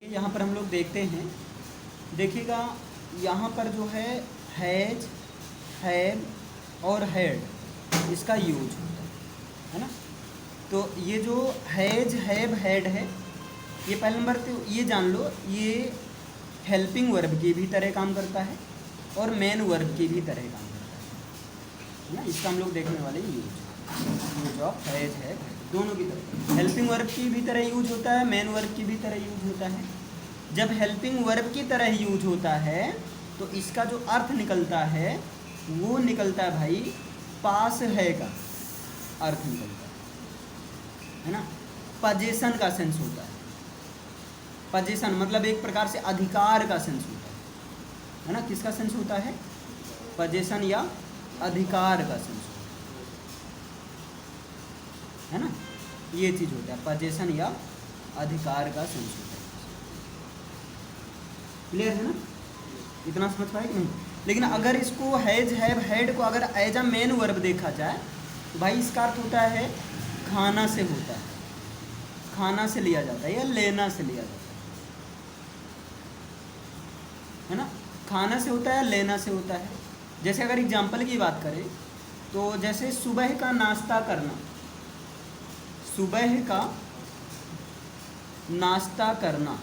यहाँ पर हम लोग देखते हैं, देखिएगा यहाँ पर जो हैज, हैव और हैड, इसका यूज होता है ना। तो ये जो हैज, हैव, हैड है, ये पहले नंबर तो ये जान लो, ये हेल्पिंग वर्ब की भी तरह काम करता है और मेन वर्ब की भी तरह काम करता है ना। इसका हम लोग देखने वाले यूज ऑफ हैज, हैव, दोनों की तरह। हेल्पिंग वर्ब की भी तरह यूज होता है, मेन वर्ब की भी तरह यूज होता है। जब हेल्पिंग वर्ब की तरह यूज होता है तो इसका जो अर्थ निकलता है वो निकलता है भाई पास है का अर्थ निकलता है ना। पोजीशन का सेंस होता है। पोजीशन मतलब एक प्रकार से अधिकार का सेंस होता है ना। किसका सेंस होता है? पोजीशन या अधिकार का सेंस है ना। ये चीज़ होता है, पोजीशन या अधिकार का सेंस होता है। क्लियर है ना? इतना समझ पाए कि नहीं? लेकिन अगर इसको हैज, हैव, हैड को अगर एज अ मेन वर्ब देखा जाए तो भाई इसका अर्थ होता है खाना से होता है, खाना से लिया जाता है या लेना से लिया जाता है ना। खाना से होता है या लेना से होता है। जैसे अगर एग्जाम्पल की बात करें तो जैसे सुबह का नाश्ता करना, सुबह का नाश्ता करना,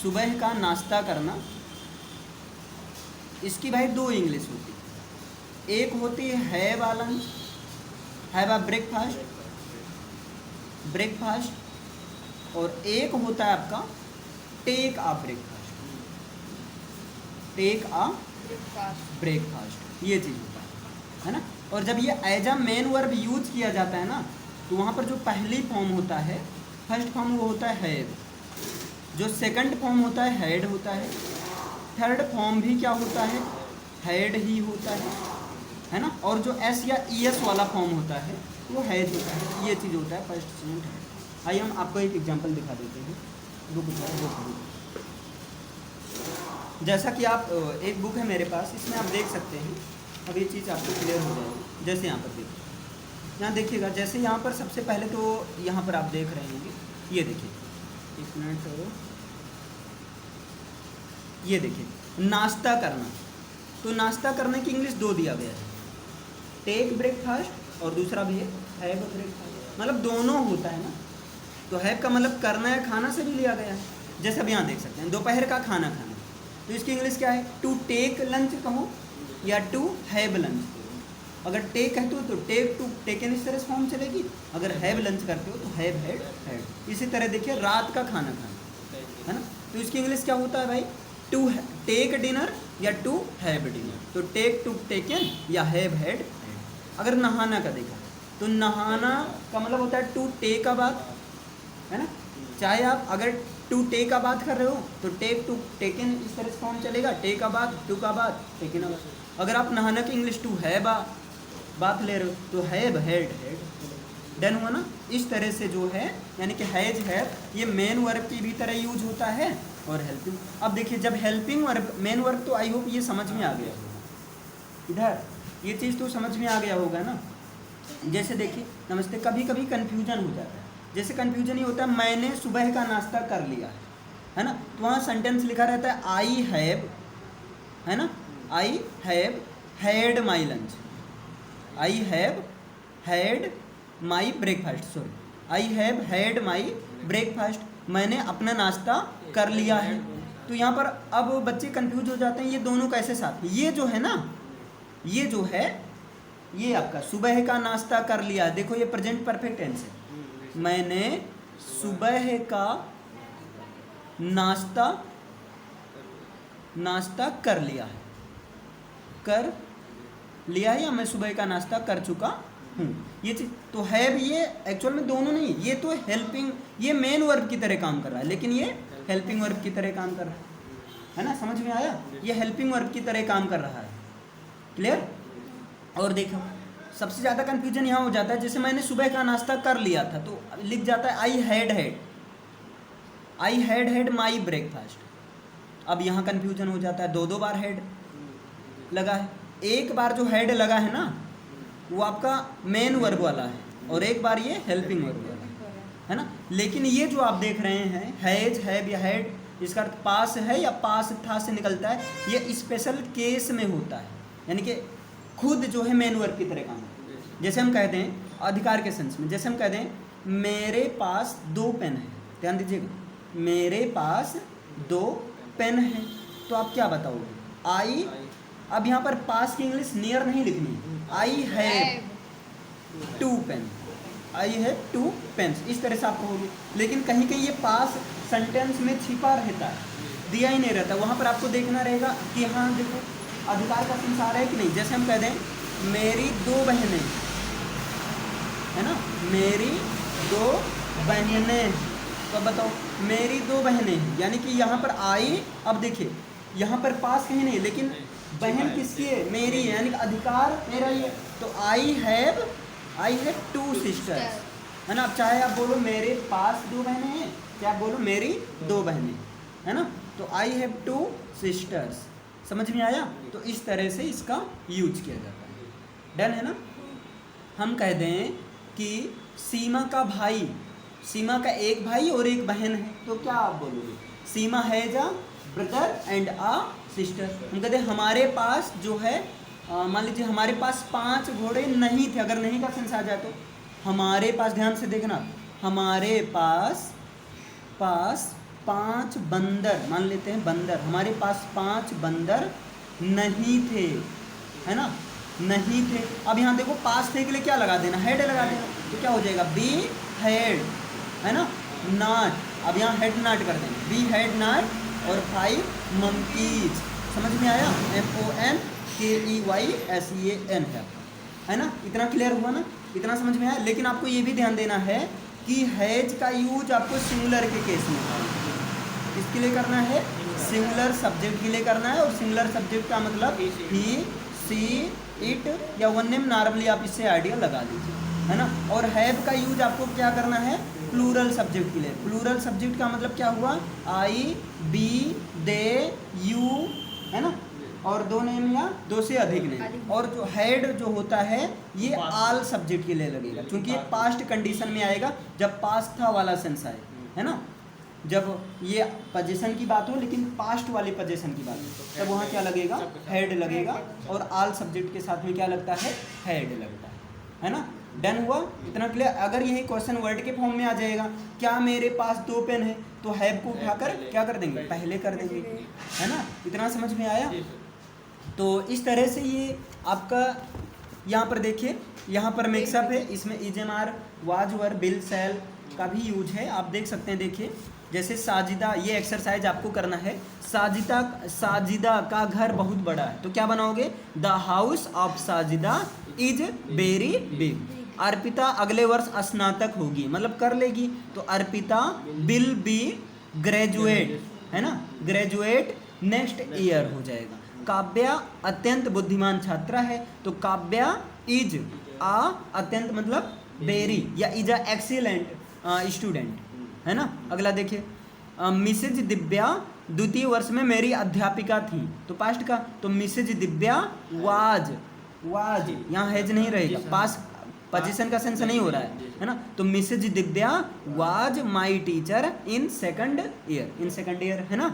सुबह का नाश्ता करना, इसकी भाई दो इंग्लिश होती है। एक होती है have a lunch, have a breakfast, breakfast, और एक होता है आपका take a breakfast, take a breakfast. ये चीज़ होता है ना। और जब ये as a main verb use किया जाता है ना तो वहाँ पर जो पहली फॉर्म होता है, फर्स्ट फॉर्म वो होता है हैव, जो सेकंड फॉर्म होता है हैड होता है, थर्ड फॉर्म भी क्या होता है? हैड ही होता है ना। और जो एस या ई एस वाला फॉर्म होता है वो हैज होता है। ये चीज़ होता है फर्स्ट, सेकंड, थर्ड। आइए हम आपको एक एग्जांपल दिखा देते हैं। जैसा कि आप एक बुक है मेरे पास, इसमें आप देख सकते हैं। अब ये चीज़ आपको क्लियर हो जाएगी। जैसे यहाँ पर देखिए, यहाँ देखिएगा, जैसे यहाँ पर सबसे पहले तो यहाँ पर आप देख रहे होंगे, ये देखिए, एक मिनट, ये देखिए नाश्ता करना। तो नाश्ता करने की इंग्लिश दो दिया गया है, टेक ब्रेकफास्ट और दूसरा भी है हैव ब्रेकफास्ट। मतलब दोनों होता है ना। तो हैव का मतलब करना है, खाना से भी लिया गया है। जैसे अब यहाँ देख सकते हैं दोपहर का खाना खाना, तो इसकी इंग्लिश क्या है? टू टेक लंच कहो या टू हैव लंच। अगर टेक है तो टेक टू टेकन इस तरह से फॉर्म चलेगी। अगर हैव लंच करते हो तो हैव हैड हैड। इसी तरह देखिए रात का खाना खाना है ना, तो इसकी इंग्लिश क्या होता है भाई? टू टेक डिनर या टू हैव डिनर। तो टेक टू टेकन या हैव हैड। अगर नहाना का देखा तो नहाना का मतलब होता है टू टेक अ बात, है ना। चाहे आप अगर टू टेक अ बात कर रहे हो तो टेक टू टेकन इस तरह से फॉर्म चलेगा, टेक अ बात, टू का बात, टेकन अ बात। अगर आप नहाना की इंग्लिश टू हैव अ बात ले रहे हो तो हैव हैड हैड। डन हुआ ना। इस तरह से जो है यानी कि हैज, हैव, ये मेन वर्ब की भी तरह यूज होता है और हेल्पिंग। अब देखिए जब हेल्पिंग वर्ब, मेन वर्ब तो आई होप ये समझ में आ गया होगा, इधर ये चीज़ तो समझ में आ गया होगा ना। जैसे देखिए नमस्ते, कभी कभी कन्फ्यूजन हो जाता है। जैसे कन्फ्यूजन ये होता है मैंने सुबह का नाश्ता कर लिया है ना, तो वहाँ सेंटेंस लिखा रहता है आई हैव, है ना, I have had my lunch, I have had my breakfast, sorry, I have had my breakfast, मैंने अपना नाश्ता कर लिया है। तो यहाँ पर अब बच्चे कंफ्यूज हो जाते हैं, ये दोनों कैसे साथ? ये जो है ना, ये जो है ये आपका सुबह का नाश्ता कर लिया, देखो ये प्रेजेंट परफेक्ट टेंस है। मैंने सुबह का नाश्ता कर लिया है, कर लिया है, या मैं सुबह का नाश्ता कर चुका हूँ। ये चीज तो हैव, ये एक्चुअल में दोनों नहीं, ये तो हेल्पिंग, ये मेन वर्ब की तरह काम कर रहा है, लेकिन ये हेल्पिंग वर्ब की तरह काम कर रहा है ना। समझ में आया? ये हेल्पिंग वर्ब की तरह काम कर रहा है। क्लियर? और देखो सबसे ज़्यादा कन्फ्यूजन यहाँ हो जाता है, जैसे मैंने सुबह का नाश्ता कर लिया था तो लिख जाता है I had had, I had had my breakfast. अब यहाँ कन्फ्यूजन हो जाता है, दो दो बार हैड लगा है। एक बार जो हैड लगा है ना वो आपका मेन वर्ब वाला है और एक बार ये हेल्पिंग वर्ब वाला है। है ना। लेकिन ये जो आप देख रहे हैं हैज, हैव या हैड, इसका अर्थ पास है या पास था से निकलता है, ये स्पेशल केस में होता है, यानी कि खुद जो है मेन वर्ब की तरह काम है। जैसे हम कहते हैं अधिकार के सेंस में, जैसे हम कहते हैं मेरे पास 2 पेन है, ध्यान दीजिएगा, मेरे पास 2 पेन है, तो आप क्या बताओगे? आई, अब यहाँ पर पास की इंग्लिश नियर नहीं लिखनी है, I have 2 pen, I have 2 pens, इस तरह से आप कहोगे। लेकिन कहीं कहीं ये पास सेंटेंस में छिपा रहता है, दिया ही नहीं रहता, वहाँ पर आपको देखना रहेगा कि हाँ देखो अधिकार का संसार है कि नहीं। जैसे हम कह दें मेरी 2 बहनें, है ना, मेरी 2 बहनें, तो बताओ मेरी 2 बहनें, यानी कि यहाँ पर आई, अब देखिए यहाँ पर पास कहीं नहीं, लेकिन बहन किसकी है? मेरी है, यानी कि अधिकार मेरा ही है। तो आई हैव 2 सिस्टर्स, है ना। अब चाहे आप बोलो मेरे पास 2 बहनें हैं, क्या आप बोलो मेरी 2 बहनें, है ना। तो आई हैव 2 सिस्टर्स, समझ में आया? तो इस तरह से इसका यूज किया जाता है। डन है ना। हम कह दें कि सीमा का भाई, सीमा का एक भाई और एक बहन है, तो क्या आप बोलोगे? Seema has a brother and a sister. हम कहते हैं हमारे पास जो है, मान लीजिए हमारे पास 5 घोड़े नहीं थे, अगर नहीं का सेंस आ जाए तो हमारे पास, ध्यान से देखना, हमारे पास 5 बंदर, मान लेते हैं बंदर, हमारे पास 5 बंदर नहीं थे, है ना, नहीं थे। अब यहाँ देखो पास थे के लिए क्या लगा देना? हेड लगा देना, तो क्या हो जाएगा? बी हेड, है ना, नॉट, अब यहाँ हेड नॉट कर देंगे, बी हेड नॉट, और 5 मंकीज, समझ में आया? MONKEYSEAN है ना। इतना क्लियर हुआ ना, इतना समझ में आया। लेकिन आपको ये भी ध्यान देना है कि हैज का यूज आपको सिंगुलर के केस में किसके लिए करना है? सिंगुलर सब्जेक्ट के लिए करना है। और सिंगुलर सब्जेक्ट का मतलब ही, सी, इट या वन नेम, नॉर्मली आप इससे आइडिया लगा लीजिए, है ना। और हैव का यूज आपको क्या करना है? प्लूरल सब्जेक्ट के लिए। प्लूरल सब्जेक्ट का मतलब क्या हुआ? आई, बी, दे, यू, है ना, और 2 नेम या 2 से अधिक नेम। और जो हेड जो होता है ये ऑल सब्जेक्ट के लिए लगेगा, क्योंकि ये पास्ट कंडीशन में आएगा जब पास्ट था वाला सेंस आए, है ना। जब ये पोजीशन की बात हो, लेकिन पास्ट वाली पोजीशन की बात हो, तब वहाँ क्या लगेगा? हेड लगेगा। और ऑल सब्जेक्ट के साथ में क्या लगता है? हेड लगता है ना। डन हुआ? इतना क्लियर। अगर यही क्वेश्चन वर्ड के फॉर्म में आ जाएगा, क्या मेरे पास 2 पेन है, तो हैव को उठाकर क्या कर देंगे? पहले कर देंगे, है ना। इतना समझ में आया? तो इस तरह से ये आपका यहाँ पर देखिए, यहाँ पर मिक्सअप है, इसमें इजमार, वाज, वर, बिल, सेल का भी यूज है, आप देख सकते हैं। देखिए जैसे साजिदा, ये एक्सरसाइज आपको करना है। साजिदा का घर बहुत बड़ा है, तो क्या बनाओगे? The house of Sajida is very big. Arpita अगले वर्ष स्नातक होगी, मतलब कर लेगी, तो अर्पिता विल बी ग्रेजुएट, है ना, ग्रेजुएट नेक्स्ट ईयर हो जाएगा। काव्या अत्यंत बुद्धिमान छात्रा है, तो काव्या इज आ, अत्यंत मतलब वेरी, या इज अ एक्सीलेंट स्टूडेंट, है ना। अगला देखिए, मिसेज दिव्या द्वितीय वर्ष में मेरी अध्यापिका थी, तो पास्ट का, तो मिसेज दिव्या वाज, यहाँ हैज नहीं रहेगा, पास पोजीशन का सेंस नहीं हो रहा है ना। तो Mrs Divya was my teacher in second year, है ना।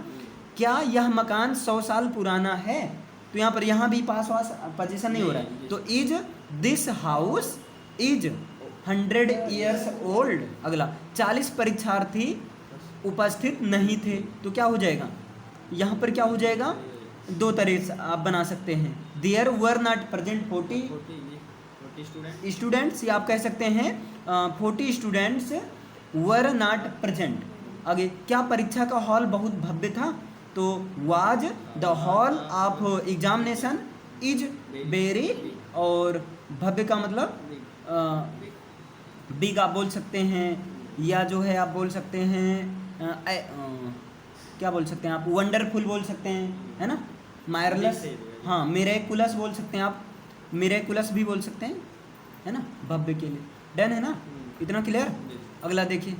क्या यह मकान 100 साल पुराना है, तो यहाँ पर यहाँ भी पास वास पोजीशन नहीं हो रहा है, तो is this house is 100 years old. अगला, 40 परीक्षार्थी उपस्थित नहीं थे, तो क्या हो जाएगा? यहाँ पर क्या हो जाएगा? 2 तरह से आप बना सकते हैं। There were not present 40 students, या आप कह सकते हैं 40 स्टूडेंट्स वर नॉट प्रेजेंट। आगे, क्या परीक्षा का हॉल बहुत भव्य था, तो was the hall of examination is very, और भव्य का मतलब बिग आप बोल सकते हैं, या जो है आप बोल सकते हैं क्या बोल सकते हैं आप? वंडरफुल बोल सकते हैं, है ना। मायरलेस, हाँ, मिरेकुलस बोल सकते हैं आप, मिरेकुलस भी बोल सकते हैं, है ना, भव्य के लिए। डन है ना, इतना क्लियर। अगला देखिए,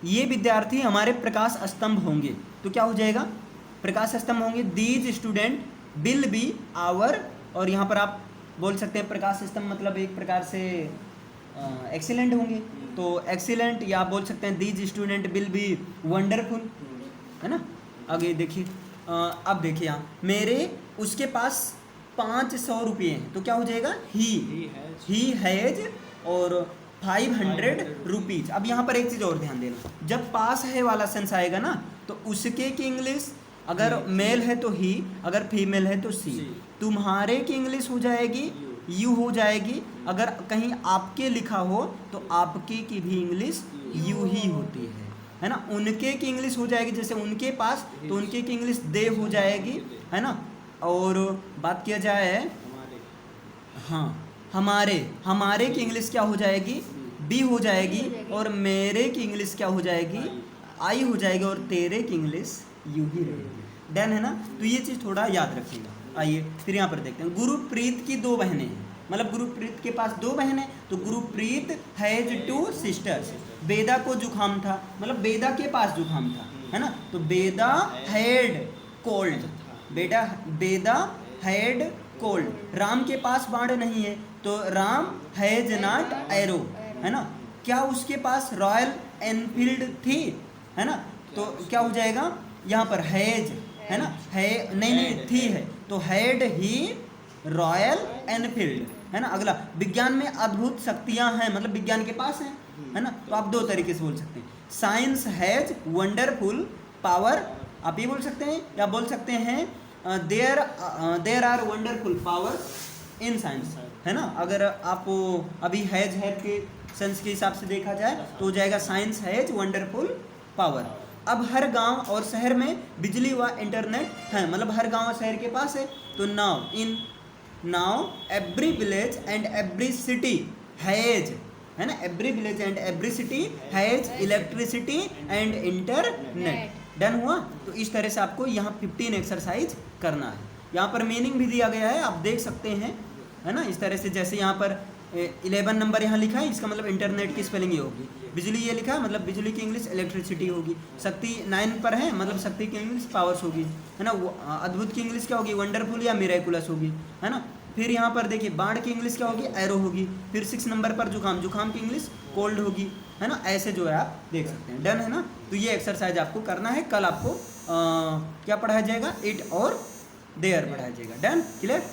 ये विद्यार्थी हमारे प्रकाश स्तंभ होंगे, तो क्या हो जाएगा? प्रकाश स्तंभ होंगे। These student will be our, और यहाँ पर आप बोल सकते हैं प्रकाश स्तंभ मतलब एक प्रकार से एक्सीलेंट होंगे, तो एक्सीलेंट, या आप बोल सकते हैं these student will B wonderful, है ना। आगे देखिए, अब देखिए यहाँ मेरे उसके पास 500 रुपये हैं, तो क्या हो जाएगा ही हैज और 500 रुपीज। अब यहाँ पर एक चीज़ और ध्यान देना, जब पास है वाला सेंस आएगा ना, तो उसके की इंग्लिश अगर मेल है तो ही, अगर फीमेल है तो सी। तुम्हारे की इंग्लिश हो जाएगी यू हो जाएगी, अगर कहीं आपके लिखा हो तो आपके की भी इंग्लिश यू ही होती है ना। उनके की इंग्लिश हो जाएगी, जैसे उनके पास, तो उनके की इंग्लिश दे हो जाएगी, है ना। और बात किया जाए, हाँ, हमारे की इंग्लिश क्या हो जाएगी, बी हो जाएगी, और मेरे की इंग्लिश क्या हो जाएगी, आई हो जाएगी, और तेरे की इंग्लिश यू ही रहेगी। डन है ना। तो ये चीज़ थोड़ा याद रखिएगा। आइए फिर यहाँ पर देखते हैं, गुरुप्रीत की 2 बहनें हैं, मतलब गुरुप्रीत के पास 2 बहनें, तो गुरुप्रीत हैज 2 सिस्टर्स। बेदा को जुकाम था, मतलब बेदा के पास जुकाम था, है ना, तो बेदा हैड कोल्ड, बेदा हैड कोल्ड। राम के पास बाण नहीं है, तो राम हैज नॉट एरो, है ना। क्या उसके पास रॉयल एनफील्ड थी, है ना, तो क्या हो जाएगा यहाँ पर हैज, है ना, है नहीं थी है, तो हैड ही रॉयल एनफील्ड, है ना। अगला, विज्ञान में अद्भुत शक्तियां हैं, मतलब विज्ञान के पास है ना। तो आप 2 तरीके से बोल सकते हैं, साइंस हैज वंडरफुल पावर, आप ये बोल सकते हैं, या बोल सकते हैं there are wonderful powers in science, है ना। अगर आप अभी हैज के सेंस के हिसाब से देखा जाए तो हो जाएगा साइंस हैज वंडरफुल पावर। अब हर गांव और शहर में बिजली व इंटरनेट है, मतलब हर गांव और शहर के पास है, तो now every village and every city has, है ना, every village and every city has electricity and internet. Done हुआ। तो इस तरह से आपको यहाँ 15 एक्सरसाइज करना है। यहाँ पर मीनिंग भी दिया गया है, आप देख सकते हैं, है ना, इस तरह से। जैसे यहाँ पर 11 नंबर यहाँ लिखा है, इसका मतलब इंटरनेट की स्पेलिंग ये होगी। बिजली ये लिखा है, मतलब बिजली की इंग्लिश इलेक्ट्रिसिटी होगी। शक्ति 9 पर है, मतलब शक्ति की इंग्लिश पावर्स होगी, है ना। अद्भुत की इंग्लिश क्या होगी, वंडरफुल या मिरेकुलस होगी, है ना। फिर यहाँ पर देखिए बाढ़ की इंग्लिश क्या होगी, एरो होगी। फिर 6 नंबर पर जुकाम की इंग्लिश कोल्ड होगी, है ना। ऐसे जो है आप देख सकते हैं। डन है ना। तो ये एक्सरसाइज आपको करना है। कल आपको क्या पढ़ाया जाएगा, इट और देयर पढ़ाया जाएगा। Done, clear.